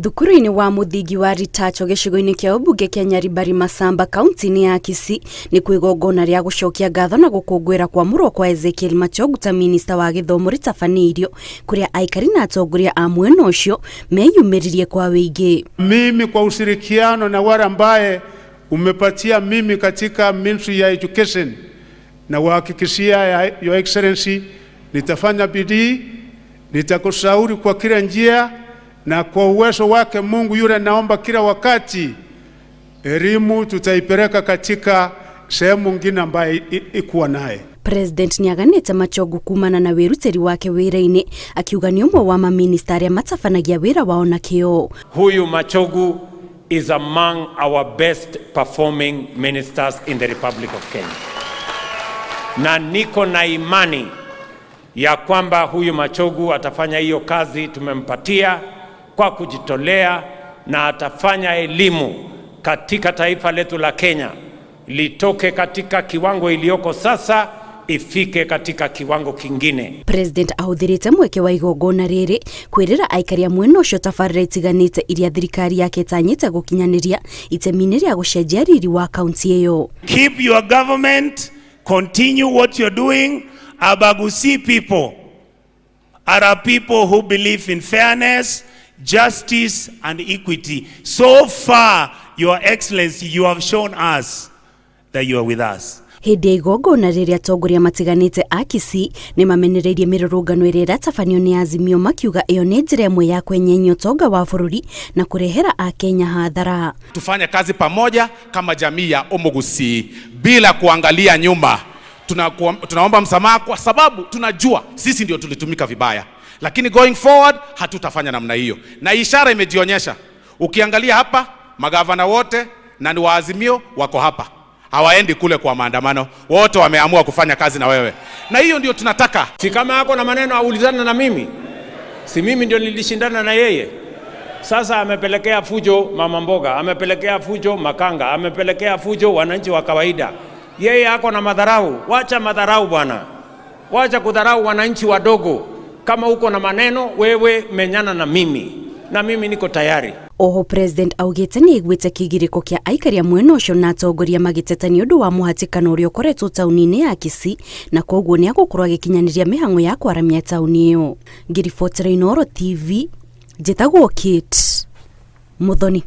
Thukuru-inĩ wa mũthingi wa Ritacho gĩcigo-inĩ kĩa ũmbunge kĩa Nyaribari Masamba kaũntĩ-inĩ ya Kisii nĩ kwĩgongona rĩa gũcokia ngatho na gũkũngũĩra kwamũrwo kwa Ezekiel Machogu ta minista wa gĩthomo rĩtabanĩirio kũrĩa aikari na atongoria a mwena ũcio meyumĩririe kwa wĩingĩ. Mimi kwa ushirikiano na wale ambaye umepatia mimi katika Ministry ya Education na wahakikishia Your Excellency nitafanya bidii, nitakushauri kwa kila njia na kwa uwezo wake Mungu yule naomba kila wakati elimu tutaipeleka katika sehemu nyingine ambayo ikuwa naye. President nĩaganĩte Machogu kumana na wĩrutĩri wake wĩra-inĩ akiuga nĩ ũmwe wa maminista arĩa matabanagia wĩra wao na kĩo. Huyu Machogu is among our best performing ministers in the Republic of Kenya. Na niko na imani ya kwamba huyu Machogu atafanya hiyo kazi tumempatia kwa kujitolea, na atafanya elimu katika taifa letu la Kenya litoke katika kiwango iliyoko sasa ifike katika kiwango kingine. President ahũthĩrĩte mweke wa igongona rĩrĩ kwĩrĩra aikari a mwena ũcio tabarĩra itiganĩte iria thirikari yake ĩtanyĩte gũkinyanĩria itemi-inĩ rĩa gũcenjia riri wa kaunti ĩyo. Keep your government, continue what you're doing. Abagusi people are people who believe in fairness, justice and equity. So far, Your Excellency, you have shown us that you are with us. Hĩndĩ ya igongona rĩrĩa atongoria matiganĩte a Kisii nĩ mamenereirie mĩrũrũngano ĩrĩa ĩratabanio nĩ Azimio makiuga ĩyo nĩ njĩra ĩmwe ya kwenyenya ũtonga wa bũrũri na kũrehera a Kenya hathara. Tufanye kazi pamoja kama jamii ya Omugusi bila kuangalia nyuma. Tunaomba msamaha kwa sababu tunajua sisi ndio tulitumika vibaya, lakini going forward hatutafanya namna hiyo, na ishara imejionyesha. Ukiangalia hapa magavana wote na ni wa Azimio wako hapa, hawaendi kule kwa maandamano, wote wameamua kufanya kazi na wewe, na hiyo ndio tunataka. Si kama yako na maneno aulizana na mimi, si mimi ndio nilishindana na yeye. Sasa amepelekea fujo mama mboga, amepelekea fujo makanga, amepelekea fujo wananchi wa kawaida. Yeye ako na madharau. Wacha madharau bwana, wacha kudharau wananchi wadogo. Kama uko na maneno wewe menyana na mimi niko tayari. Oho President augĩte nĩ aiguĩte kĩgirĩko kĩa aikari a mwena ũcio na atongoria magĩteta nĩ ũndũ wa mũhatĩkano ũrĩa ũkoretwo taũni-inĩ ya Kisii, na koguo nĩ agũkorwo agĩkinyanĩria mĩhang'o ya kwaramia taũni ĩyo. Ngiribotera Inooro TV, njĩtagwo Kate Muthoni.